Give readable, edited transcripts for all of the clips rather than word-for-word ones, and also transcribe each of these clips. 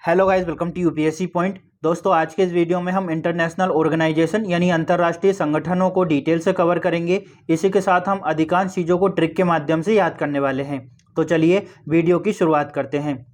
Hello guys, welcome to UPSC point. दोस्तों, आज के इस वीडियो में हम इंटरनेशनल ऑर्गेनाइजेशन यानी अंतर्राष्ट्रीय संगठनों को डिटेल से कवर करेंगे। इसी के साथ हम अधिकांश चीज़ों को ट्रिक के माध्यम से याद करने वाले हैं। तो चलिए वीडियो की शुरुआत करते हैं।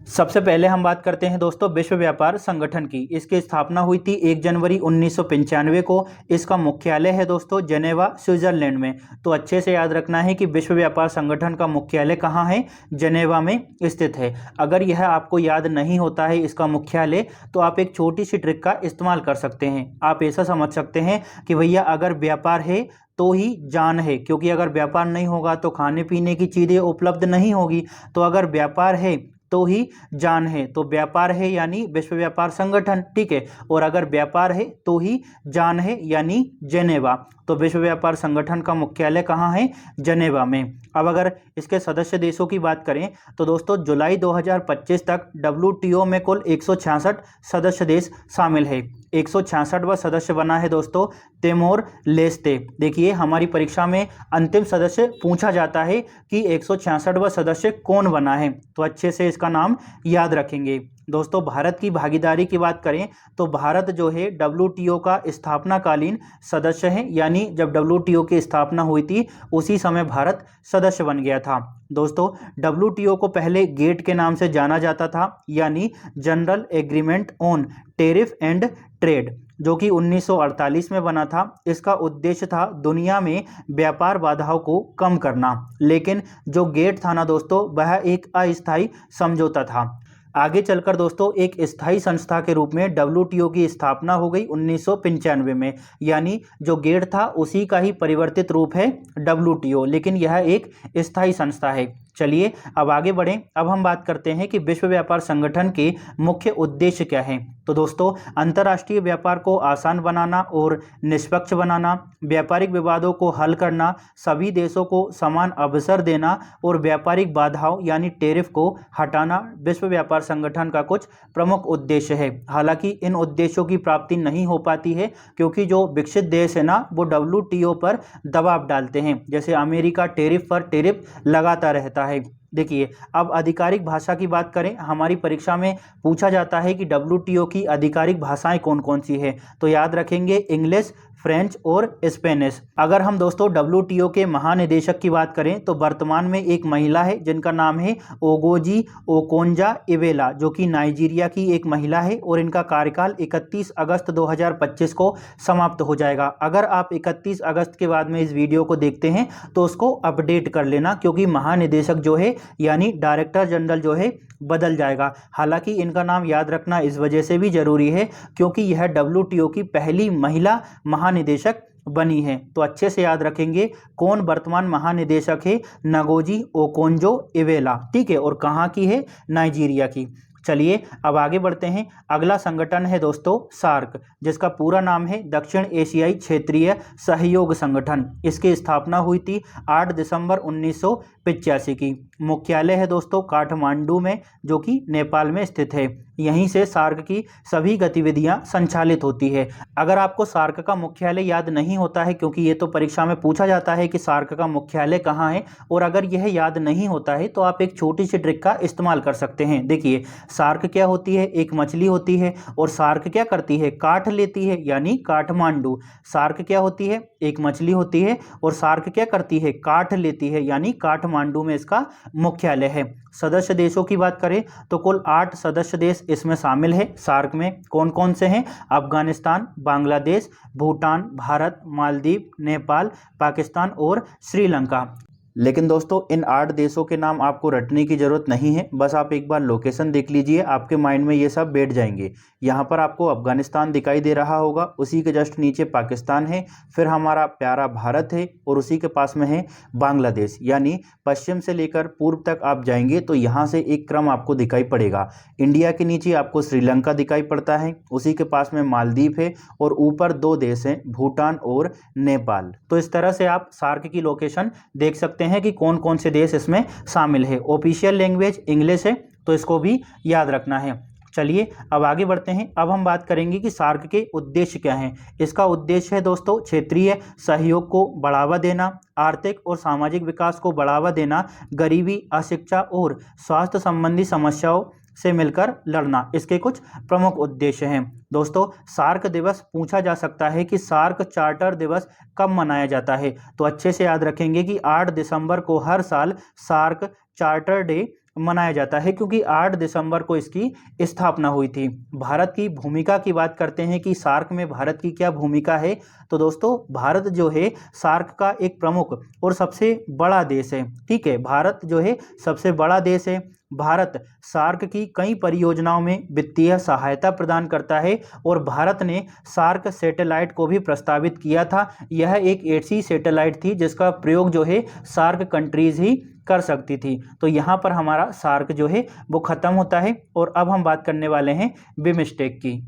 सबसे पहले हम बात करते हैं दोस्तों विश्व व्यापार संगठन की। इसकी स्थापना हुई थी 1 जनवरी 1995 को। इसका मुख्यालय है दोस्तों जेनेवा, स्विट्जरलैंड में। तो अच्छे से याद रखना है कि विश्व व्यापार संगठन का मुख्यालय कहाँ है, जेनेवा में स्थित है। अगर यह आपको याद नहीं होता है इसका मुख्यालय, तो आप एक छोटी सी ट्रिक का इस्तेमाल कर सकते हैं। आप ऐसा समझ सकते हैं कि भैया अगर व्यापार है तो ही जान है, क्योंकि अगर व्यापार नहीं होगा तो खाने पीने की चीज़ें उपलब्ध नहीं होगी। तो अगर व्यापार है तो ही जान है, तो व्यापार है यानी विश्व व्यापार संगठन, ठीक है। और अगर व्यापार है तो ही जान है यानी जेनेवा। तो विश्व व्यापार संगठन का मुख्यालय कहाँ है, जेनेवा में। अब अगर इसके सदस्य देशों की बात करें तो दोस्तों जुलाई 2025 तक WTO में कुल 166 सदस्य देश शामिल है। 166वां सदस्य बना है दोस्तों तिमोर लेस्ते। देखिए, हमारी परीक्षा में अंतिम सदस्य पूछा जाता है कि 166वां सदस्य कौन बना है, तो अच्छे से इसका नाम याद रखेंगे। दोस्तों, भारत की भागीदारी की बात करें तो भारत जो है WTO का स्थापनाकालीन सदस्य है, यानी जब WTO की स्थापना हुई थी उसी समय भारत सदस्य बन गया था। दोस्तों, WTO को पहले गेट के नाम से जाना जाता था, यानी general agreement on tariff and trade, जो कि 1948 में बना था। इसका उद्देश्य था दुनिया में व्यापार बाधाओं को कम करना। लेकिन जो गेट था ना दोस्तों, वह एक अस्थायी समझौता था। आगे चलकर दोस्तों एक स्थायी संस्था के रूप में WTO की स्थापना हो गई 1995 में, यानी जो गेट था उसी का ही परिवर्तित रूप है WTO, लेकिन यह एक स्थायी संस्था है। चलिए अब आगे बढ़ें। अब हम बात करते हैं कि विश्व व्यापार संगठन के मुख्य उद्देश्य क्या हैं। तो दोस्तों, अंतर्राष्ट्रीय व्यापार को आसान बनाना और निष्पक्ष बनाना, व्यापारिक विवादों को हल करना, सभी देशों को समान अवसर देना और व्यापारिक बाधाओं यानी टैरिफ को हटाना विश्व व्यापार संगठन का कुछ प्रमुख उद्देश्य है। हालांकि इन उद्देश्यों की प्राप्ति नहीं हो पाती है, क्योंकि जो विकसित देश है ना, वो WTO पर दबाव डालते हैं। जैसे अमेरिका टैरिफ पर टैरिफ लगाता रहता है। देखिए, अब आधिकारिक भाषा की बात करें, हमारी परीक्षा में पूछा जाता है कि WTO की आधिकारिक भाषाएं कौन कौन सी है, तो याद रखेंगे इंग्लिश, फ्रेंच और स्पेनिश। अगर हम दोस्तों WTO के महानिदेशक की बात करें तो वर्तमान में एक महिला है जिनका नाम है ओगोजी ओकोंजा-इवेला, जो कि नाइजीरिया की एक महिला है और इनका कार्यकाल 31 अगस्त 2025 को समाप्त हो जाएगा। अगर आप 31 अगस्त के बाद में इस वीडियो को देखते हैं तो उसको अपडेट कर लेना, क्योंकि महानिदेशक जो है यानी डायरेक्टर जनरल जो है बदल जाएगा। हालांकि इनका नाम याद रखना इस वजह से भी जरूरी है क्योंकि यह WTO की पहली महिला महानिदेशक बनी है। तो अच्छे से याद रखेंगे कौन वर्तमान महानिदेशक है, नगोजी ओकोंजो-इवेला, ठीक है। और कहाँ की है, नाइजीरिया की। चलिए अब आगे बढ़ते हैं। अगला संगठन है दोस्तों सार्क, जिसका पूरा नाम है दक्षिण एशियाई क्षेत्रीय सहयोग संगठन। इसकी स्थापना हुई थी 8 दिसंबर 1985 की। मुख्यालय है दोस्तों काठमांडू में, जो कि नेपाल में स्थित है। यहीं से सार्क की सभी गतिविधियां संचालित होती है। अगर आपको सार्क का मुख्यालय याद नहीं होता है, क्योंकि ये तो परीक्षा में पूछा जाता है कि सार्क का मुख्यालय कहाँ है, और अगर यह याद नहीं होता है तो आप एक छोटी सी ट्रिक का इस्तेमाल कर सकते हैं। देखिए, सार्क क्या होती है, एक मछली होती है, और सार्क क्या करती है, काठ लेती है, यानी काठमांडू। सार्क क्या होती है, एक मछली होती है, और सार्क क्या करती है, काठ लेती है, यानी काठमांडू में इसका मुख्यालय है। सदस्य देशों की बात करें तो कुल 8 सदस्य देश इसमें शामिल है। सार्क में कौन कौन से हैं, अफगानिस्तान, बांग्लादेश, भूटान, भारत, मालदीव, नेपाल, पाकिस्तान और श्रीलंका। लेकिन दोस्तों इन 8 देशों के नाम आपको रटने की जरूरत नहीं है, बस आप एक बार लोकेशन देख लीजिए, आपके माइंड में ये सब बैठ जाएंगे। यहाँ पर आपको अफगानिस्तान दिखाई दे रहा होगा, उसी के जस्ट नीचे पाकिस्तान है, फिर हमारा प्यारा भारत है, और उसी के पास में है बांग्लादेश। यानी पश्चिम से लेकर पूर्व तक आप जाएंगे तो यहाँ से एक क्रम आपको दिखाई पड़ेगा। इंडिया के नीचे आपको श्रीलंका दिखाई पड़ता है, उसी के पास में मालदीव है, और ऊपर 2 देश हैं, भूटान और नेपाल। तो इस तरह से आप सार्क की लोकेशन देख सकते हैं कि कौन कौन से देश इसमें शामिल है। ऑफिशियल लैंग्वेज इंग्लिश है, तो इसको भी याद रखना है। चलिए अब आगे बढ़ते हैं। अब हम बात करेंगे कि सार्क के उद्देश्य क्या हैं। इसका उद्देश्य है दोस्तों क्षेत्रीय सहयोग को बढ़ावा देना, आर्थिक और सामाजिक विकास को बढ़ावा देना, गरीबी, अशिक्षा और स्वास्थ्य संबंधी समस्याओं से मिलकर लड़ना, इसके कुछ प्रमुख उद्देश्य हैं। दोस्तों, सार्क दिवस पूछा जा सकता है कि सार्क चार्टर दिवस कब मनाया जाता है, तो अच्छे से याद रखेंगे कि 8 दिसंबर को हर साल सार्क चार्टर डे मनाया जाता है, क्योंकि 8 दिसंबर को इसकी स्थापना हुई थी। भारत की भूमिका की बात करते हैं कि सार्क में भारत की क्या भूमिका है, तो दोस्तों भारत जो है सार्क का एक प्रमुख और सबसे बड़ा देश है। ठीक है, भारत जो है सबसे बड़ा देश है। भारत सार्क की कई परियोजनाओं में वित्तीय सहायता प्रदान करता है और भारत ने सार्क सैटेलाइट को भी प्रस्तावित किया था। यह एक ऐसी सैटेलाइट थी जिसका प्रयोग जो है सार्क कंट्रीज ही कर सकती थी। तो यहाँ पर हमारा सार्क जो है वो खत्म होता है और अब हम बात करने वाले हैं बिमस्टेक की।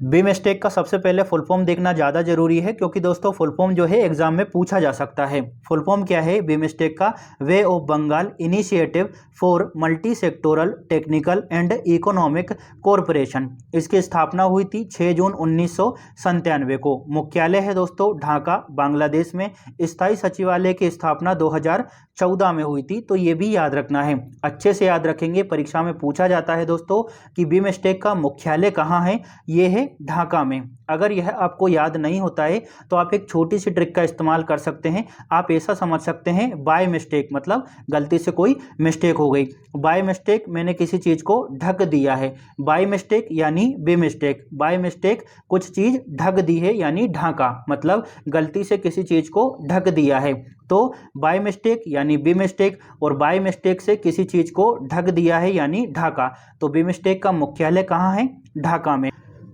बिमस्टेक का सबसे पहले फुल फॉर्म देखना ज़्यादा जरूरी है, क्योंकि दोस्तों फुल फॉर्म जो है एग्जाम में पूछा जा सकता है। फुल फॉर्म क्या है बिमस्टेक का? Bay of Bengal initiative for multi sectoral technical and economic corporation. इसकी स्थापना हुई थी 6 जून 1997 को। मुख्यालय है दोस्तों ढाका, बांग्लादेश में। स्थायी सचिवालय की स्थापना 2014 में हुई थी, तो ये भी याद रखना है। अच्छे से याद रखेंगे, परीक्षा में पूछा जाता है दोस्तों कि बिमस्टेक का मुख्यालय कहाँ है। ये है ढाका में। अगर यह आपको याद नहीं होता है तो आप एक छोटी सी ट्रिक का इस्तेमाल कर सकते हैं। आप ऐसा समझ सकते हैं बाय मिस्टेक, मतलब गलती से कोई मिस्टेक हो गई। बाय मिस्टेक मैंने किसी चीज को ढक दिया है। बाय मिस्टेक यानी बी मिस्टेक। बाय मिस्टेक कुछ चीज ढक दी है यानी ढाका, मतलब गलती से किसी चीज को ढक दिया है। तो बाय मिस्टेक यानी बी मिस्टेक, और बाय मिस्टेक से किसी चीज को ढक दिया है यानी ढाका। तो बी मिस्टेक का मुख्यालय कहाँ है? ढाका में।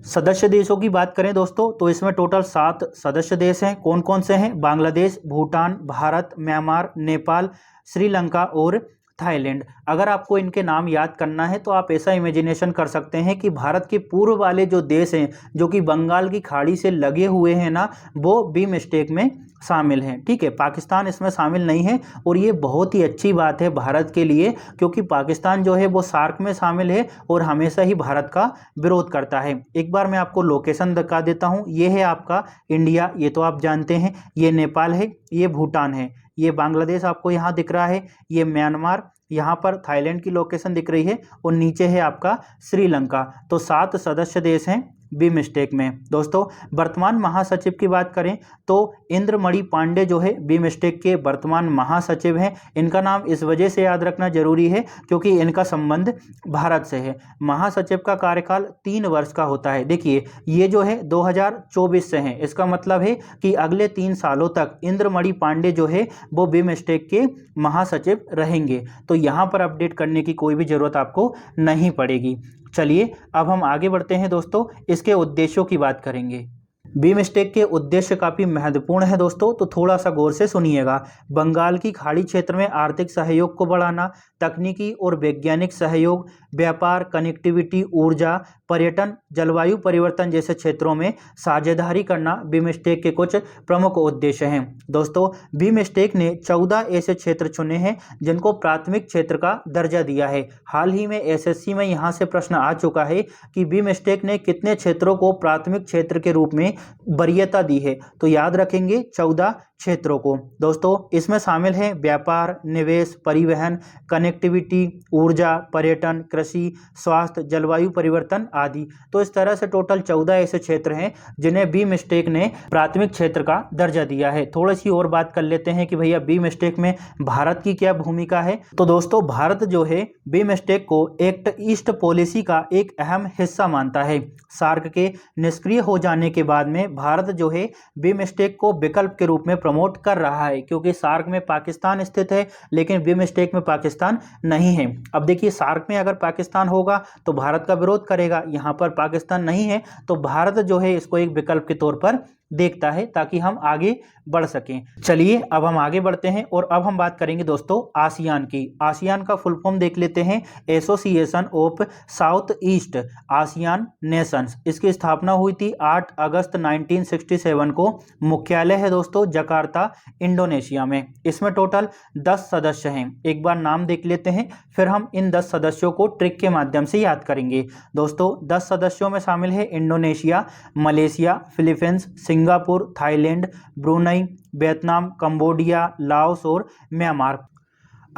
सदस्य देशों की बात करें दोस्तों तो इसमें टोटल 7 सदस्य देश हैं। कौन कौन से हैं? बांग्लादेश, भूटान, भारत, म्यांमार, नेपाल, श्रीलंका और थाईलैंड। अगर आपको इनके नाम याद करना है तो आप ऐसा इमेजिनेशन कर सकते हैं कि भारत के पूर्व वाले जो देश हैं जो कि बंगाल की खाड़ी से लगे हुए हैं ना, वो बिमस्टेक में शामिल हैं। ठीक है, पाकिस्तान इसमें शामिल नहीं है और ये बहुत ही अच्छी बात है भारत के लिए, क्योंकि पाकिस्तान जो है वो सार्क में शामिल है और हमेशा ही भारत का विरोध करता है। एक बार मैं आपको लोकेशन दिखा देता हूँ। ये है आपका इंडिया, ये तो आप जानते हैं। ये नेपाल है, ये भूटान है, ये बांग्लादेश आपको यहाँ दिख रहा है, ये म्यांमार, यहाँ पर थाईलैंड की लोकेशन दिख रही है और नीचे है आपका श्रीलंका। तो 7 सदस्य देश हैं बिमस्टेक में। दोस्तों वर्तमान महासचिव की बात करें तो इंद्रमणि पांडे जो है बिमस्टेक के वर्तमान महासचिव हैं। इनका नाम इस वजह से याद रखना जरूरी है क्योंकि इनका संबंध भारत से है। महासचिव का कार्यकाल 3 वर्ष का होता है। देखिए ये जो है 2024 से है, इसका मतलब है कि अगले 3 सालों तक इंद्रमणि पांडे जो है वो बिमस्टेक के महासचिव रहेंगे। तो यहाँ पर अपडेट करने की कोई भी जरूरत आपको नहीं पड़ेगी। चलिए अब हम आगे बढ़ते हैं दोस्तों, इसके उद्देश्यों की बात करेंगे। बिमस्टेक के उद्देश्य काफ़ी महत्वपूर्ण है दोस्तों, तो थोड़ा सा गौर से सुनिएगा। बंगाल की खाड़ी क्षेत्र में आर्थिक सहयोग को बढ़ाना, तकनीकी और वैज्ञानिक सहयोग, व्यापार, कनेक्टिविटी, ऊर्जा, पर्यटन, जलवायु परिवर्तन जैसे क्षेत्रों में साझेदारी करना बिमस्टेक के कुछ प्रमुख उद्देश्य हैं। दोस्तों बिमस्टेक ने 14 ऐसे क्षेत्र चुने हैं जिनको प्राथमिक क्षेत्र का दर्जा दिया है। हाल ही में एसएससी में यहाँ से प्रश्न आ चुका है कि बिमस्टेक ने कितने क्षेत्रों को प्राथमिक क्षेत्र के रूप में वरीयता दी है, तो याद रखेंगे 14 क्षेत्रों को। दोस्तों इसमें शामिल हैं व्यापार, निवेश, परिवहन, कनेक्टिविटी, ऊर्जा, पर्यटन, कृषि, स्वास्थ्य, जलवायु परिवर्तन आदि। तो इस तरह से टोटल 14 ऐसे क्षेत्र हैं जिन्हें बिमस्टेक ने प्राथमिक क्षेत्र का दर्जा दिया है। थोड़ी सी और बात कर लेते हैं कि भैया बिमस्टेक में भारत की क्या भूमिका है। तो दोस्तों भारत जो है बिमस्टेक को एक्ट ईस्ट पॉलिसी का एक अहम हिस्सा मानता है। सार्क के निष्क्रिय हो जाने के बाद में भारत जो है बिमस्टेक को विकल्प के रूप में प्रमोट कर रहा है, क्योंकि सार्क में पाकिस्तान स्थित है लेकिन बिमस्टेक में पाकिस्तान नहीं है। अब देखिए सार्क में अगर पाकिस्तान होगा तो भारत का विरोध करेगा, यहाँ पर पाकिस्तान नहीं है तो भारत जो है इसको एक विकल्प के तौर पर देखता है ताकि हम आगे बढ़ सकें। चलिए अब हम आगे बढ़ते हैं और अब हम बात करेंगे दोस्तों आसियान की। आसियान का फुल फॉर्म देख लेते हैं, association of south east ASEAN Nations. इसकी स्थापना हुई थी 8 अगस्त 1967 को। मुख्यालय है दोस्तों जकार्ता, इंडोनेशिया में। इसमें टोटल 10 सदस्य हैं। एक बार नाम देख लेते हैं फिर हम इन 10 सदस्यों को ट्रिक के माध्यम से याद करेंगे। दोस्तों 10 सदस्यों में शामिल है Indonesia, Malaysia, Philippines, Singapore, Thailand, Brunei, Vietnam, Cambodia, Laos और म्यांमार।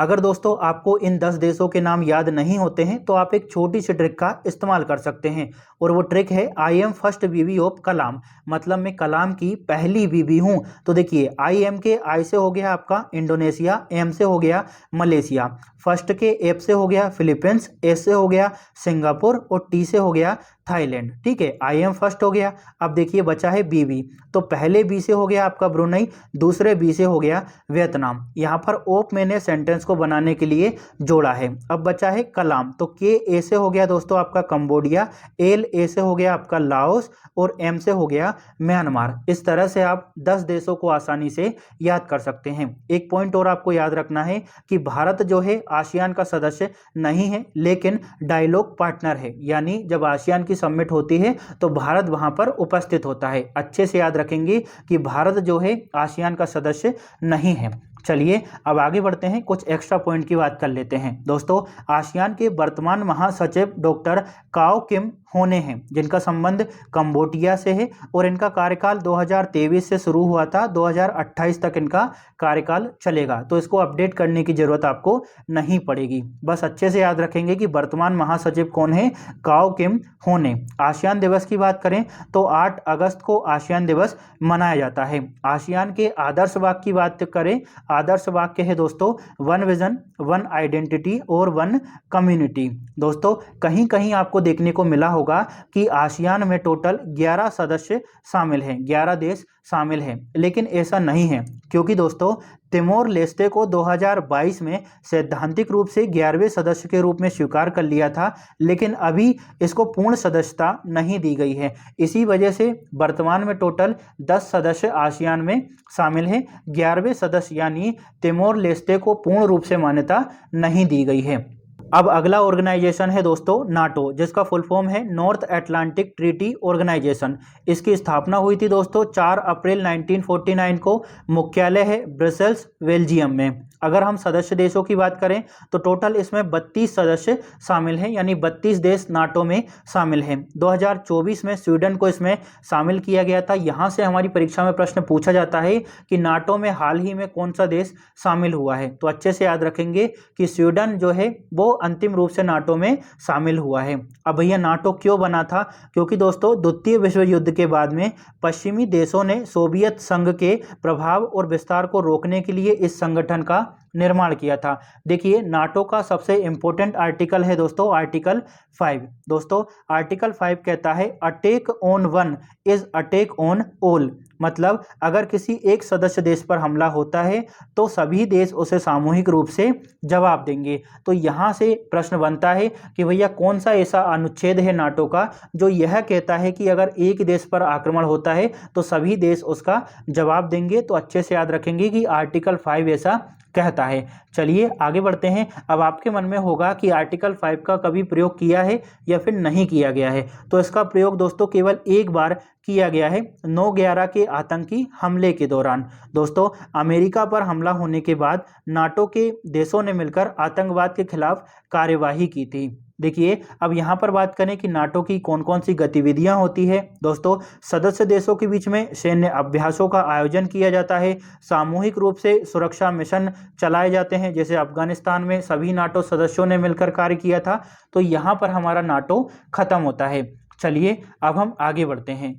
अगर दोस्तों आपको इन 10 देशों के नाम याद नहीं होते हैं तो आप एक छोटी सी ट्रिक का इस्तेमाल कर सकते हैं, और वो ट्रिक है आई एम फर्स्ट बीवी ऑफ कलाम, मतलब मैं कलाम की पहली बीवी हूं। तो देखिए आई एम के आई से हो गया आपका इंडोनेशिया, एम से हो गया मलेशिया, फर्स्ट के एफ से हो गया फिलीपींस, एस से हो गया सिंगापुर और टी से हो गया थाईलैंड। ठीक है, आई एम फर्स्ट हो गया। अब देखिए बचा है बीवी, तो पहले बी से हो गया आपका ब्रुनई, दूसरे बी से हो गया वियतनाम। यहाँ पर ओप मैंने सेंटेंस को बनाने के लिए जोड़ा है। अब बचा है कलाम, तो के ए से हो गया दोस्तों आपका कंबोडिया, एल ए से हो गया आपका लाओस और एम से हो गया म्यांमार। इस तरह से आप 10 देशों को आसानी से याद कर सकते हैं। एक पॉइंट और आपको याद रखना है कि भारत जो है आसियान का सदस्य नहीं है, लेकिन डायलॉग पार्टनर है, यानी जब आसियान की समिट होती है तो भारत वहां पर उपस्थित होता है। अच्छे से याद रखेंगे कि भारत जो है आसियान का सदस्य नहीं है। चलिए अब आगे बढ़ते हैं, कुछ एक्स्ट्रा पॉइंट की बात कर लेते हैं। दोस्तों आसियान के वर्तमान महासचिव डॉक्टर काओ किम होने हैं, जिनका संबंध कंबोडिया से है और इनका कार्यकाल 2023 से शुरू हुआ था, 2028 तक इनका कार्यकाल चलेगा। तो इसको अपडेट करने की जरूरत आपको नहीं पड़ेगी, बस अच्छे से याद रखेंगे कि वर्तमान महासचिव कौन है, काओ किम होने। आसियान दिवस की बात करें तो 8 अगस्त को आसियान दिवस मनाया जाता है। आसियान के आदर्श वाक्य की बात करें, आदर्श वाक्य है दोस्तों वन विजन, वन आइडेंटिटी और वन कम्युनिटी। दोस्तों कहीं कहीं आपको देखने को मिला होगा कि आसियान में टोटल 11 सदस्य शामिल हैं, 11 देश शामिल हैं, लेकिन ऐसा नहीं है, क्योंकि दोस्तों तिमोर लेस्टे को 2022 में सैद्धांतिक रूप से 11वें सदस्य के रूप में स्वीकार कर लिया था, लेकिन अभी इसको पूर्ण सदस्यता नहीं दी गई है। इसी वजह से वर्तमान में टोटल 10 सदस्य आसियान में शामिल हैं, 11वें सदस्य यानी तिमोर लेस्टे को पूर्ण रूप से मान्यता नहीं दी गई है। अब अगला ऑर्गेनाइजेशन है दोस्तों नाटो, जिसका फुल फॉर्म है नॉर्थ अटलांटिक ट्रीटी ऑर्गेनाइजेशन। इसकी स्थापना हुई थी दोस्तों 4 अप्रैल 1949 को, मुख्यालय है ब्रसेल्स बेल्जियम में। अगर हम सदस्य देशों की बात करें तो टोटल इसमें 32 सदस्य शामिल हैं, यानी 32 देश नाटो में शामिल हैं। 2024 में स्वीडन को इसमें शामिल किया गया था। यहाँ से हमारी परीक्षा में प्रश्न पूछा जाता है कि नाटो में हाल ही में कौन सा देश शामिल हुआ है, तो अच्छे से याद रखेंगे कि स्वीडन जो है वो अंतिम रूप से नाटो में शामिल हुआ है। अब भैया नाटो क्यों बना था, क्योंकि दोस्तों द्वितीय विश्व युद्ध के बाद में पश्चिमी देशों ने सोवियत संघ के प्रभाव और विस्तार को रोकने के लिए इस संगठन का निर्माण किया था। देखिए नाटो का सबसे इंपॉर्टेंट आर्टिकल है दोस्तों आर्टिकल 5। दोस्तों आर्टिकल 5 कहता है attack on one is attack on all, मतलब अगर किसी एक सदस्य देश पर हमला होता है तो सभी देश उसे सामूहिक रूप से जवाब देंगे। तो यहाँ से प्रश्न बनता है कि भैया कौन सा ऐसा अनुच्छेद है नाटो का जो यह कहता है कि अगर एक देश पर आक्रमण होता है तो सभी देश उसका जवाब देंगे। तो अच्छे से याद रखेंगे कि आर्टिकल 5 ऐसा कहता है। चलिए आगे बढ़ते हैं। अब आपके मन में होगा कि आर्टिकल 5 का कभी प्रयोग किया है या फिर नहीं किया गया है, तो इसका प्रयोग दोस्तों केवल एक बार किया गया है 9/11 के आतंकी हमले के दौरान। दोस्तों अमेरिका पर हमला होने के बाद नाटो के देशों ने मिलकर आतंकवाद के खिलाफ कार्यवाही की थी। देखिए अब यहाँ पर बात करें कि नाटो की कौन कौन सी गतिविधियां होती है। दोस्तों सदस्य देशों के बीच में सैन्य अभ्यासों का आयोजन किया जाता है, सामूहिक रूप से सुरक्षा मिशन चलाए जाते हैं, जैसे अफगानिस्तान में सभी नाटो सदस्यों ने मिलकर कार्य किया था। तो यहाँ पर हमारा नाटो खत्म होता है। चलिए अब हम आगे बढ़ते हैं।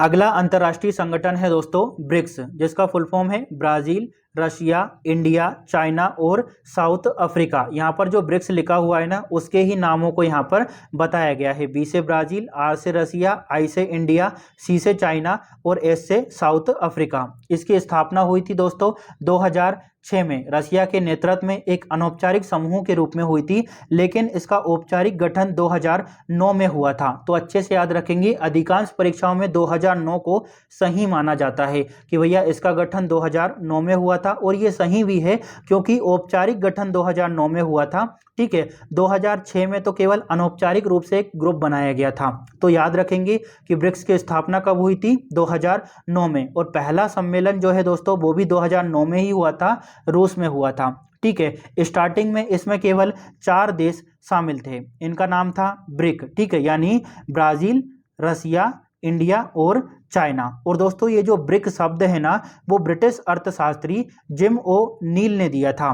अगला अंतर्राष्ट्रीय संगठन है दोस्तों ब्रिक्स, जिसका फुल फॉर्म है ब्राजील, रशिया, इंडिया, चाइना और साउथ अफ्रीका। यहाँ पर जो ब्रिक्स लिखा हुआ है ना उसके ही नामों को यहाँ पर बताया गया है। बी से ब्राजील, आर से रशिया, आई से इंडिया, सी से चाइना और एस से साउथ अफ्रीका। इसकी स्थापना हुई थी दोस्तों 2006 में रशिया के नेतृत्व में एक अनौपचारिक समूह के रूप में हुई थी, लेकिन इसका औपचारिक गठन 2009 में हुआ था। तो अच्छे से याद रखेंगे अधिकांश परीक्षाओं में 2009 को सही माना जाता है कि भैया इसका गठन 2009 में हुआ था, और ये सही भी है क्योंकि औपचारिक गठन 2009 में हुआ था। ठीक है, 2006 में तो केवल अनौपचारिक रूप से एक ग्रुप बनाया गया था। तो याद रखेंगे कि ब्रिक्स की स्थापना कब हुई थी 2009 में, और पहला सम्मेलन जो है दोस्तों वो भी 2009 में ही हुआ था, रूस में हुआ था। ठीक है, स्टार्टिंग में इसमें केवल 4 देश शामिल थे, इनका नाम था ब्रिक। ठीक है, यानी ब्राजील, रशिया, इंडिया और चाइना। और दोस्तों ये जो ब्रिक शब्द है ना वो ब्रिटिश अर्थशास्त्री जिम ओ नील ने दिया था।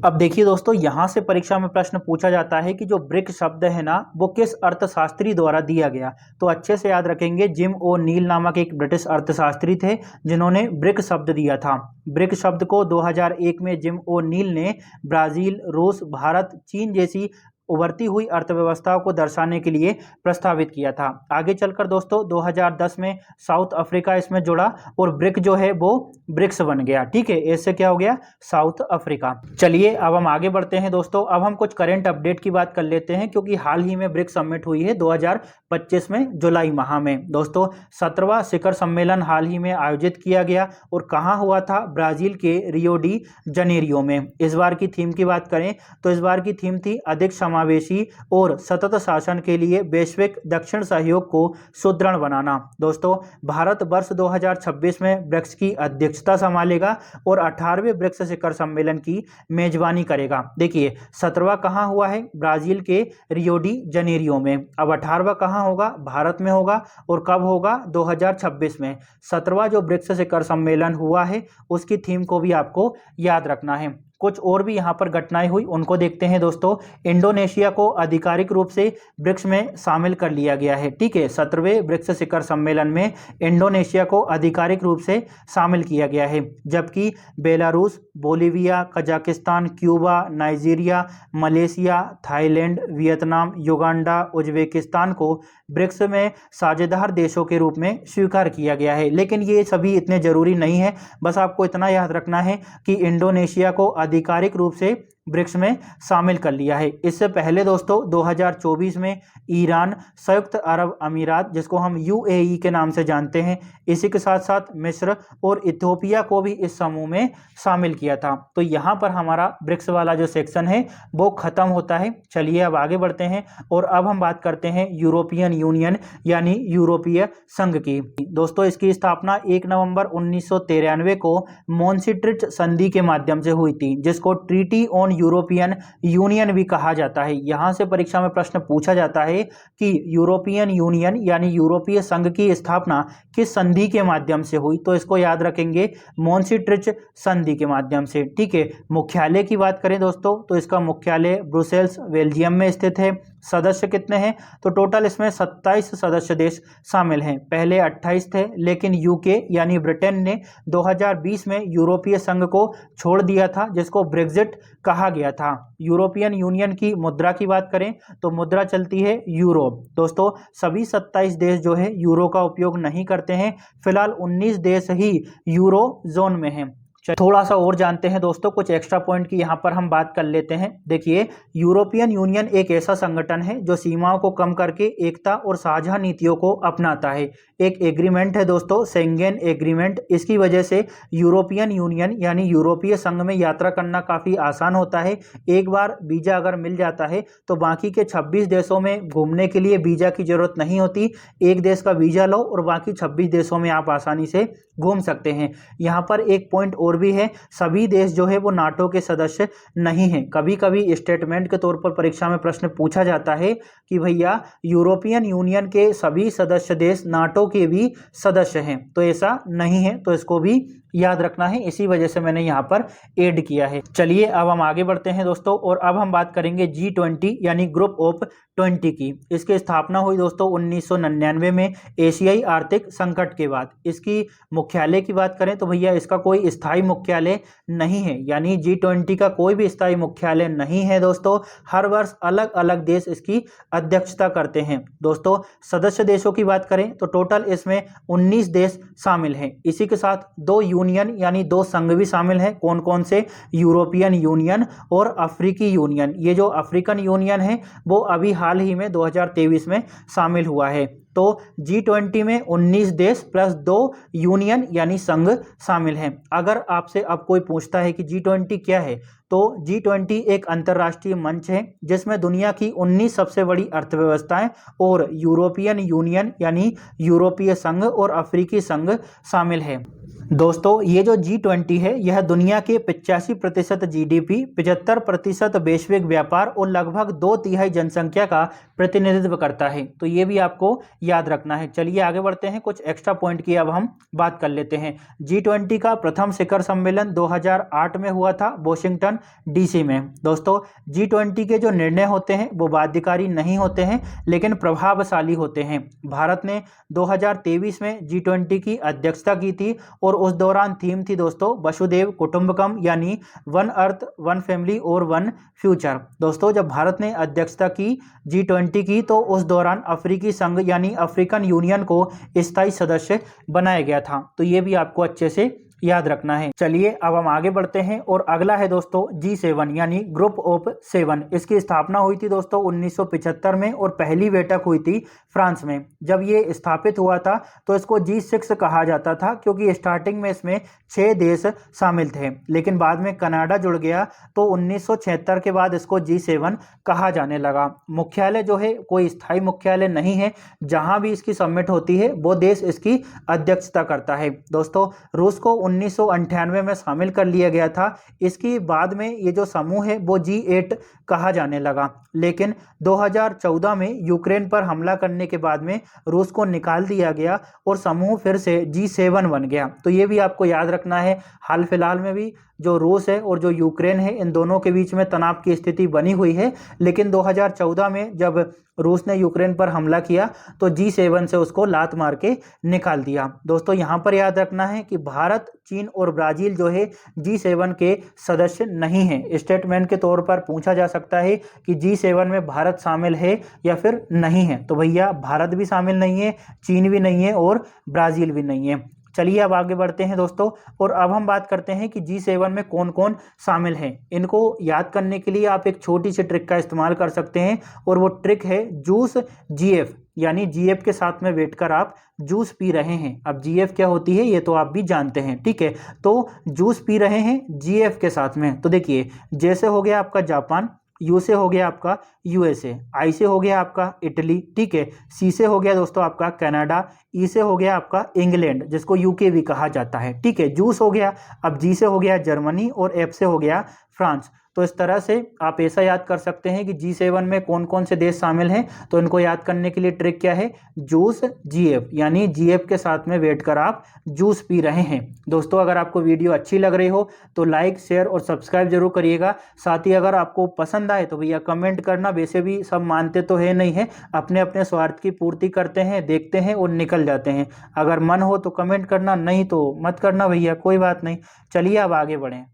अब देखिए दोस्तों, यहाँ से परीक्षा में प्रश्न पूछा जाता है कि जो ब्रिक शब्द है ना, वो किस अर्थशास्त्री द्वारा दिया गया। तो अच्छे से याद रखेंगे, जिम ओ नील नामक एक ब्रिटिश अर्थशास्त्री थे जिन्होंने ब्रिक शब्द दिया था। ब्रिक शब्द को 2001 में जिम ओ नील ने ब्राजील, रूस, भारत, चीन जैसी उभरती हुई अर्थव्यवस्थाओं को दर्शाने के लिए प्रस्तावित किया था। आगे चलकर दोस्तों 2010 में साउथ अफ्रीका इसमें जुड़ा और ब्रिक जो है वो ब्रिक्स बन गया। ठीक है, इससे क्या हो गया, साउथ अफ्रीका। चलिए अब हम आगे बढ़ते हैं दोस्तों। अब हम कुछ करंट अपडेट की बात कर लेते हैं, क्योंकि हाल ही में ब्रिक्स समिट हुई है 2025 में जुलाई माह में। दोस्तों 17वां शिखर सम्मेलन हाल ही में आयोजित किया गया और कहाँ हुआ था, ब्राजील के रियो डी जनेरियो में। इस बार की थीम की बात करें तो इस बार की थीम थी अधिक समावेशी और सतत शासन के लिए वैश्विक दक्षिण सहयोग को सुदृढ़ बनाना। दोस्तों भारत वर्ष 2026 में ब्रिक्स की अध्यक्षता संभालेगा और 18वें ब्रिक्स शिखर सम्मेलन की मेजबानी करेगा। देखिए 17वां कहाँ हुआ है, ब्राजील के रियो डी जनेरियो में। अब 18वां कहाँ होगा, भारत में होगा। और कब होगा, 2026 में। 17वां जो ब्रिक्स शिखर सम्मेलन हुआ है उसकी थीम को भी आपको याद रखना है। कुछ और भी यहाँ पर घटनाएं हुई, उनको देखते हैं दोस्तों। इंडोनेशिया को आधिकारिक रूप से ब्रिक्स में शामिल कर लिया गया है। ठीक है, 17वें ब्रिक्स शिखर सम्मेलन में इंडोनेशिया को आधिकारिक रूप से शामिल किया गया है, जबकि Belarus, Bolivia, Kazakhstan, Cuba, Nigeria, Malaysia, Thailand, Vietnam, Uganda, Uzbekistan को ब्रिक्स में साझेदार देशों के रूप में स्वीकार किया गया है। लेकिन ये सभी इतने जरूरी नहीं है, बस आपको इतना याद रखना है कि इंडोनेशिया को आधिकारिक रूप से ब्रिक्स में शामिल कर लिया है। इससे पहले दोस्तों 2024 में ईरान, संयुक्त अरब अमीरात जिसको हम यूएई के नाम से जानते हैं, इसी के साथ साथ मिस्र और इथियोपिया को भी इस समूह में शामिल किया था। तो यहाँ पर हमारा ब्रिक्स वाला जो सेक्शन है वो खत्म होता है। चलिए अब आगे बढ़ते हैं और अब हम बात करते हैं यूरोपियन यूनियन यानी यूरोपीय संघ की। दोस्तों इसकी स्थापना 1 नवंबर 1993 को मॉन्ट्रियल संधि के माध्यम से हुई थी, जिसको ट्रीटी ऑन यूरोपियन यूनियन भी कहा जाता है। यहां से परीक्षा में प्रश्न पूछा जाता है कि यूरोपियन यूनियन यानी यूरोपीय संघ की स्थापना किस संधि के माध्यम से हुई। तो इसको याद रखेंगे, मॉन्ट्रियल संधि के माध्यम से। ठीक है, मुख्यालय की बात करें दोस्तों तो इसका मुख्यालय ब्रुसेल्स बेल्जियम में स्थित है। सदस्य कितने हैं, तो टोटल इसमें 27 सदस्य देश शामिल हैं। पहले 28 थे, लेकिन यूके यानी ब्रिटेन ने 2020 में यूरोपीय संघ को छोड़ दिया था, जिसको ब्रेग्जिट कहा गया था। यूरोपियन यूनियन की मुद्रा की बात करें तो मुद्रा चलती है यूरो। दोस्तों सभी 27 देश जो है यूरो का उपयोग नहीं करते हैं। फिलहाल 19 देश ही यूरो जोन में हैं। थोड़ा सा और जानते हैं दोस्तों, कुछ एक्स्ट्रा पॉइंट की यहाँ पर हम बात कर लेते हैं। देखिए यूरोपियन यूनियन एक ऐसा संगठन है जो सीमाओं को कम करके एकता और साझा नीतियों को अपनाता है। एक एग्रीमेंट है दोस्तों, शेंगेन एग्रीमेंट। इसकी वजह से यूरोपियन यूनियन यानी यूरोपीय संघ में यात्रा करना काफ़ी आसान होता है। एक बार वीज़ा अगर मिल जाता है तो बाकी के 26 देशों में घूमने के लिए वीज़ा की जरूरत नहीं होती। एक देश का वीज़ा लो और बाकी 26 देशों में आप आसानी से घूम सकते हैं। यहाँ पर एक पॉइंट और भी है, सभी देश जो है वो नाटो के सदस्य नहीं हैं। कभी कभी स्टेटमेंट के तौर पर परीक्षा में प्रश्न पूछा जाता है कि भैया यूरोपियन यूनियन के सभी सदस्य देश नाटो के भी सदस्य हैं, तो ऐसा नहीं है। तो इसको भी याद रखना है, इसी वजह से मैंने यहाँ पर ऐड किया है। चलिए अब हम आगे बढ़ते हैं दोस्तों और अब हम बात करेंगे G20 यानी ग्रुप ऑफ 20 की। इसकी स्थापना हुई दोस्तों 1999 में एशियाई आर्थिक संकट के बाद। इसकी मुख्यालय की बात करें तो भैया इसका कोई स्थायी मुख्यालय नहीं है, यानी G20 का कोई भी स्थायी मुख्यालय नहीं है दोस्तों। हर वर्ष अलग अलग देश इसकी अध्यक्षता करते हैं। दोस्तों सदस्य देशों की बात करें तो टोटल इसमें 19 देश शामिल हैं। इसी के साथ 2 यूनियन यानी 2 संघ भी शामिल हैं। कौन कौन से, यूरोपियन यूनियन और अफ्रीकी यूनियन। ये जो अफ्रीकन यूनियन है वो अभी हाल ही में 2023 में शामिल हुआ है। तो G20 में 19 देश प्लस 2 यूनियन यानी संघ शामिल हैं। अगर आपसे अब कोई पूछता है कि G20 क्या है, तो G20 एक अंतर्राष्ट्रीय मंच है जिसमें दुनिया की 19 सबसे बड़ी अर्थव्यवस्थाएं और यूरोपियन यूनियन यानी यूरोपीय संघ और अफ्रीकी संघ शामिल है। दोस्तों ये जो G20 है यह दुनिया के 85% GDP, 75% वैश्विक व्यापार और लगभग 2/3 जनसंख्या का प्रतिनिधित्व करता है। तो ये भी आपको याद रखना है। चलिए आगे बढ़ते हैं, कुछ एक्स्ट्रा पॉइंट की अब हम बात कर लेते हैं। G20 का प्रथम शिखर सम्मेलन 2008 में हुआ था वॉशिंगटन वाशिंगटन डीसी में। दोस्तों G20 के जो निर्णय होते हैं वो बाध्यकारी नहीं होते हैं लेकिन प्रभावशाली होते हैं। भारत ने 2023 में G20 की अध्यक्षता की थी और उस दौरान थीम थी दोस्तों वसुधैव कुटुंबकम, यानी वन अर्थ, वन फैमिली और वन फ्यूचर। दोस्तों जब भारत ने अध्यक्षता की G20 की तो उस दौरान अफ्रीकी संघ यानी अफ्रीकन यूनियन को स्थायी सदस्य बनाया गया था। तो ये भी आपको अच्छे से याद रखना है। चलिए अब हम आगे बढ़ते हैं और अगला है दोस्तों G7 यानी ग्रुप ऑफ 7। इसकी स्थापना हुई थी दोस्तों 1975 में और पहली बैठक हुई थी फ्रांस में। जब ये स्थापित हुआ था तो इसको G6 कहा जाता था क्योंकि स्टार्टिंग में इसमें 6 देश शामिल थे, लेकिन बाद में कनाडा जुड़ गया तो 1976 के बाद इसको G7 कहा जाने लगा। मुख्यालय जो है कोई स्थायी मुख्यालय नहीं है, जहां भी इसकी समिट होती है वो देश इसकी अध्यक्षता करता है। दोस्तों रूस को 1998 में शामिल कर लिया गया था। इसकी बाद में ये जो समूह है वो G8 कहा जाने लगा, लेकिन 2014 में यूक्रेन पर हमला करने के बाद में रूस को निकाल दिया गया और समूह फिर से G7 बन गया। तो ये भी आपको याद रखना है। हाल फिलहाल में भी जो रूस है और जो यूक्रेन है इन दोनों के बीच में तनाव की स्थिति बनी हुई है, लेकिन 2014 में जब रूस ने यूक्रेन पर हमला किया तो G7 से उसको लात मार के निकाल दिया। दोस्तों यहाँ पर याद रखना है कि भारत, चीन और ब्राजील जो है G7 के सदस्य नहीं है। स्टेटमेंट के तौर पर पूछा जा सकता है कि G7 में भारत शामिल है या फिर नहीं है, तो भैया भारत भी शामिल नहीं है, चीन भी नहीं है और ब्राजील भी नहीं है। चलिए अब आगे बढ़ते हैं दोस्तों और अब हम बात करते हैं कि G7 में कौन कौन शामिल हैं। इनको याद करने के लिए आप एक छोटी सी ट्रिक का इस्तेमाल कर सकते हैं और वो ट्रिक है जूस GF, यानी GF के साथ में बैठकर आप जूस पी रहे हैं। अब GF क्या होती है ये तो आप भी जानते हैं, ठीक है। तो जूस पी रहे हैं GF के साथ में, तो देखिए जैसे हो गया आपका जापान, यू से हो गया आपका USA, आई से हो गया आपका इटली, ठीक है, सी से हो गया दोस्तों आपका कनाडा, ई से हो गया आपका इंग्लैंड जिसको UK भी कहा जाता है, ठीक है, जूस हो गया। अब जी से हो गया जर्मनी और एफ से हो गया फ्रांस। तो इस तरह से आप ऐसा याद कर सकते हैं कि G7 में कौन कौन से देश शामिल हैं। तो इनको याद करने के लिए ट्रिक क्या है, जूस GF, यानी GF के साथ में बैठकर आप जूस पी रहे हैं। दोस्तों अगर आपको वीडियो अच्छी लग रही हो तो लाइक, शेयर और सब्सक्राइब जरूर करिएगा। साथ ही अगर आपको पसंद आए तो भैया कमेंट करना। वैसे भी सब मानते तो है नहीं है, अपने अपने स्वार्थ की पूर्ति करते हैं, देखते हैं और निकल जाते हैं। अगर मन हो तो कमेंट करना, नहीं तो मत करना भैया, कोई बात नहीं। चलिए अब आगे बढ़ें।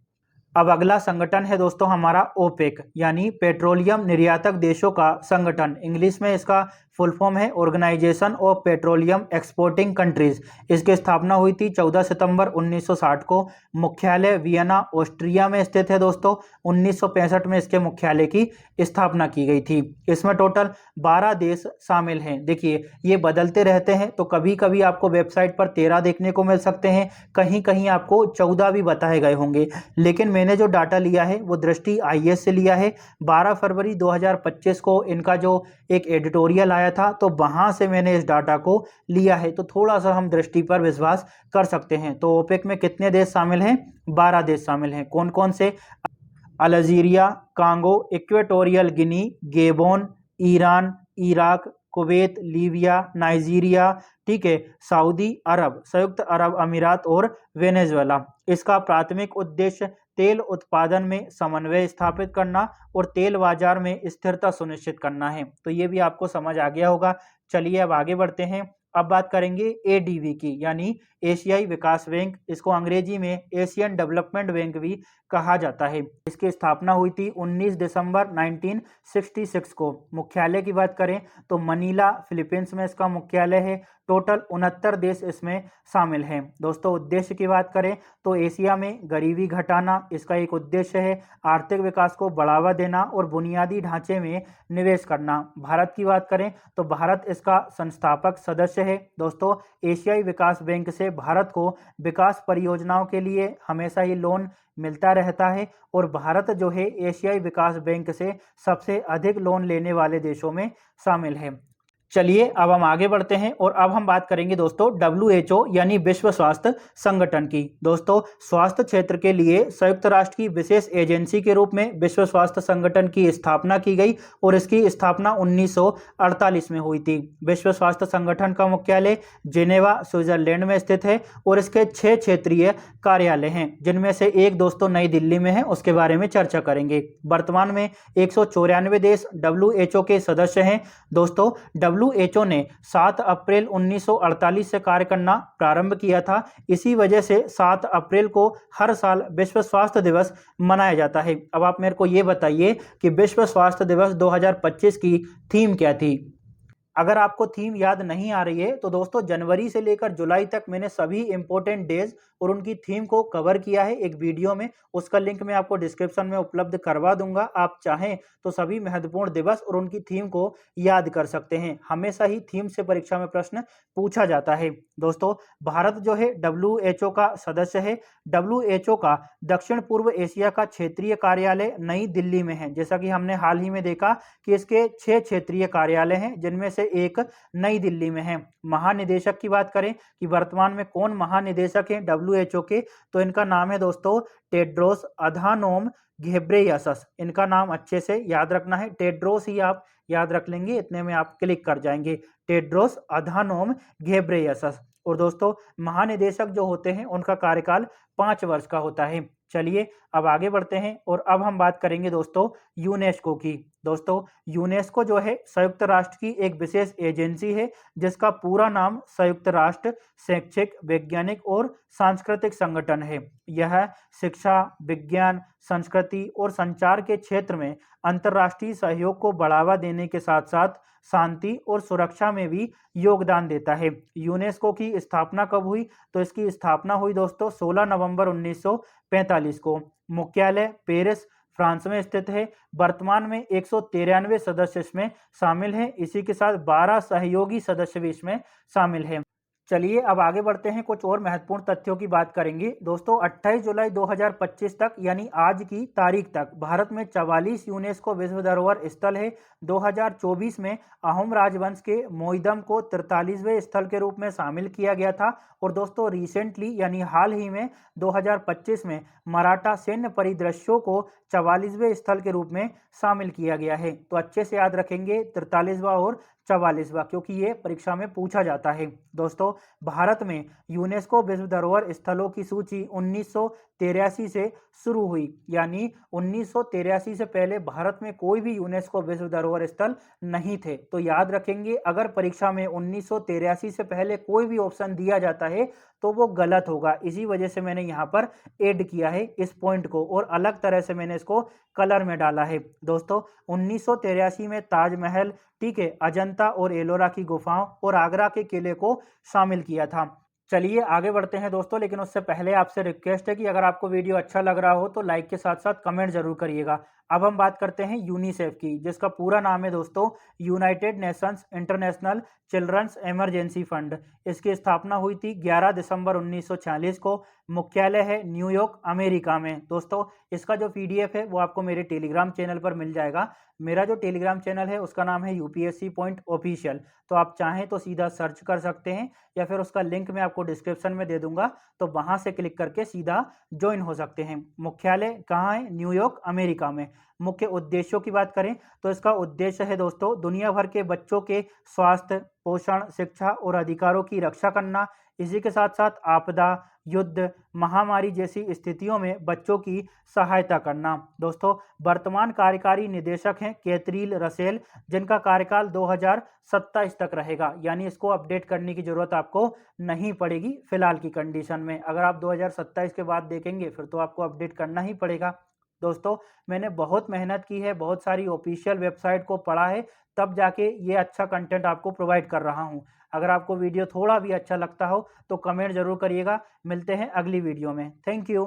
अब अगला संगठन है दोस्तों हमारा ओपेक, यानी पेट्रोलियम निर्यातक देशों का संगठन। इंग्लिश में इसका फुल फॉर्म है organisation of petroleum exporting countries. इसकी स्थापना हुई थी 14 सितंबर 1960 को। मुख्यालय वियना ऑस्ट्रिया में स्थित है दोस्तों। 1965 में इसके मुख्यालय की स्थापना की गई थी। इसमें टोटल 12 देश शामिल हैं। देखिए ये बदलते रहते हैं, तो कभी कभी आपको वेबसाइट पर 13 देखने को मिल सकते हैं, कहीं कहीं आपको 14 भी बताए गए होंगे, लेकिन मैंने जो डाटा लिया है वो दृष्टि IAS से लिया है। 12 फरवरी 2025 को इनका जो एक एडिटोरियल आया था तो वहां से मैंने इस डाटा को लिया है, तो थोड़ा सा हम दृष्टि पर विश्वास कर सकते हैं। तो ओपेक में कितने देश शामिल हैं, 12 देश शामिल हैं। कौन कौन से, Algeria, Congo, Equatorial Guinea, गेबोन, Iran, Iraq, Kuwait, Libya, Nigeria, ठीक है, सऊदी अरब, संयुक्त अरब अमीरात और वेनेजुएला। इसका प्राथमिक उद्देश्य तेल उत्पादन में समन्वय स्थापित करना और तेल बाजार में स्थिरता सुनिश्चित करना है। तो ये भी आपको समझ आ गया होगा। चलिए अब आगे बढ़ते हैं। अब बात करेंगे ADB की, यानी एशियाई विकास बैंक। इसको अंग्रेजी में एशियन डेवलपमेंट बैंक भी कहा जाता है। इसकी स्थापना हुई थी 19 दिसंबर 1966 को। मुख्यालय की बात करें तो मनीला फिलीपींस में इसका मुख्यालय है। टोटल 69 देश इसमें शामिल हैं। दोस्तों उद्देश्य की बात करें तो एशिया में गरीबी घटाना इसका एक उद्देश्य है, आर्थिक विकास को बढ़ावा देना और बुनियादी ढांचे में निवेश करना। भारत की बात करें तो भारत इसका संस्थापक सदस्य है। दोस्तों एशियाई विकास बैंक से भारत को विकास परियोजनाओं के लिए हमेशा ही लोन मिलता रहता है और भारत जो है एशियाई विकास बैंक से सबसे अधिक लोन लेने वाले देशों में शामिल है। चलिए अब हम आगे बढ़ते हैं और अब हम बात करेंगे दोस्तों WHO यानी विश्व स्वास्थ्य संगठन की। दोस्तों स्वास्थ्य क्षेत्र के लिए संयुक्त राष्ट्र की विशेष एजेंसी के रूप में विश्व स्वास्थ्य संगठन की स्थापना की गई और इसकी स्थापना 1948 में हुई थी। विश्व स्वास्थ्य संगठन का मुख्यालय जेनेवा स्विट्जरलैंड में स्थित है और इसके 6 क्षेत्रीय कार्यालय हैं, जिनमें से एक दोस्तों नई दिल्ली में है, उसके बारे में चर्चा करेंगे। वर्तमान में 194 देश WHO के सदस्य हैं। दोस्तों WHO ने 7 अप्रैल 1948 से कार्य करना प्रारंभ किया था। इसी वजह से 7 अप्रैल को हर साल विश्व स्वास्थ्य दिवस मनाया जाता है। अब आप मेरे को ये बताइए कि विश्व स्वास्थ्य दिवस 2025 की थीम क्या थी। अगर आपको थीम याद नहीं आ रही है तो दोस्तों जनवरी से लेकर जुलाई तक मैंने सभी इंपॉर्टेंट डेज और उनकी थीम को कवर किया है एक वीडियो में। उसका लिंक मैं आपको डिस्क्रिप्शन में उपलब्ध करवा दूंगा। आप चाहें तो सभी महत्वपूर्ण दिवस और उनकी थीम को याद कर सकते हैं। हमेशा ही थीम से परीक्षा में प्रश्न पूछा जाता है। दोस्तों भारत जो है WHO का सदस्य है। WHO का दक्षिण पूर्व एशिया का क्षेत्रीय कार्यालय नई दिल्ली में है। जैसा कि हमने हाल ही में देखा कि इसके 6 क्षेत्रीय कार्यालय हैं, जिनमें से एक नई दिल्ली में है। महानिदेशक की बात करें कि वर्तमान में कौन महानिदेशक हैं WHO के, तो इनका नाम है दोस्तों टेड्रोस अधानोम घेब्रेयेसस। इनका नाम अच्छे से याद रखना है, टेड्रोस ही आप याद रख लेंगे, इतने में आप क्लिक कर जाएंगे, टेड्रोस अधानोम घेब्रेयेसस। और दोस्तों महानिदेशक जो होते हैं उनका कार्यकाल 5 वर्ष का होता है। चलिए अब आगे बढ़ते हैं और अब हम बात करेंगे दोस्तों यूनेस्को की। दोस्तों यूनेस्को जो है संयुक्त राष्ट्र की एक विशेष एजेंसी है, जिसका पूरा नाम संयुक्त राष्ट्र शैक्षिक वैज्ञानिक और सांस्कृतिक संगठन है। यह शिक्षा, विज्ञान, संस्कृति और संचार के क्षेत्र में अंतर्राष्ट्रीय सहयोग को बढ़ावा देने के साथ साथ शांति और सुरक्षा में भी योगदान देता है। यूनेस्को की स्थापना कब हुई, तो इसकी स्थापना हुई दोस्तों 16 नवंबर 1945 को। मुख्यालय पेरिस फ्रांस में स्थित है। वर्तमान में 193 सदस्य इसमें शामिल हैं। इसी के साथ 12 सहयोगी सदस्य भी इसमें शामिल हैं। चलिए अब आगे बढ़ते हैं, कुछ और महत्वपूर्ण तथ्यों की बात करेंगे। दोस्तों 28 जुलाई 2025 तक यानी आज की तारीख तक भारत में 44 यूनेस्को विश्व धरोहर स्थल है। 2024 में अहोम राजवंश के मोइदम को 43वें स्थल के रूप में शामिल किया गया था। और दोस्तों रिसेंटली यानी हाल ही में 2025 में मराठा सैन्य परिदृश्यों को 44वें स्थल के रूप में शामिल किया गया है। तो अच्छे से याद रखेंगे 43वां और 44वां, क्योंकि ये परीक्षा में पूछा जाता है। दोस्तों भारत में यूनेस्को विश्व धरोहर स्थलों की सूची 1983 से शुरू हुई, यानी 1983 से पहले भारत में कोई भी यूनेस्को विश्व धरोहर स्थल नहीं थे। तो याद रखेंगे अगर परीक्षा में 1983 से पहले कोई भी ऑप्शन दिया जाता है तो वो गलत होगा। इसी वजह से मैंने यहाँ पर ऐड किया है इस पॉइंट को और अलग तरह से मैंने इसको कलर में डाला है। दोस्तों 1983 में ताजमहल, ठीक है, अजंता और एलोरा की गुफाओं और आगरा के किले को शामिल किया था। चलिए आगे बढ़ते हैं दोस्तों, लेकिन उससे पहले आपसे रिक्वेस्ट है कि अगर आपको वीडियो अच्छा लग रहा हो तो लाइक के साथ साथ कमेंट जरूर करिएगा। अब हम बात करते हैं यूनिसेफ की, जिसका पूरा नाम है दोस्तों United Nations International Children's Emergency Fund. इसकी स्थापना हुई थी 11 दिसंबर 1946 को। मुख्यालय है न्यूयॉर्क अमेरिका में। दोस्तों इसका जो PDF है वो आपको मेरे टेलीग्राम चैनल पर मिल जाएगा। मेरा जो टेलीग्राम चैनल है उसका नाम है UPSC पॉइंट ऑफिशियल। तो आप चाहें तो सीधा सर्च कर सकते हैं या फिर उसका लिंक मैं आपको डिस्क्रिप्शन में दे दूंगा, तो वहां से क्लिक करके सीधा ज्वाइन हो सकते हैं। मुख्यालय कहाँ है, न्यूयॉर्क अमेरिका में। मुख्य उद्देश्यों की बात करें तो इसका उद्देश्य है दोस्तों दुनिया भर के बच्चों के स्वास्थ्य, पोषण, शिक्षा और अधिकारों की रक्षा करना। इसी के साथ साथ आपदा, युद्ध, महामारी जैसी स्थितियों में बच्चों की सहायता करना। दोस्तों वर्तमान कार्यकारी निदेशक हैं कैथरीन रसेल, जिनका कार्यकाल 2027 तक रहेगा, यानी इसको अपडेट करने की जरूरत आपको नहीं पड़ेगी फिलहाल की कंडीशन में। अगर आप 2027 के बाद देखेंगे फिर तो आपको अपडेट करना ही पड़ेगा। दोस्तों मैंने बहुत मेहनत की है, बहुत सारी ऑफिशियल वेबसाइट को पढ़ा है, तब जाके ये अच्छा कंटेंट आपको प्रोवाइड कर रहा हूँ। अगर आपको वीडियो थोड़ा भी अच्छा लगता हो तो कमेंट जरूर करिएगा। मिलते हैं अगली वीडियो में। Thank you.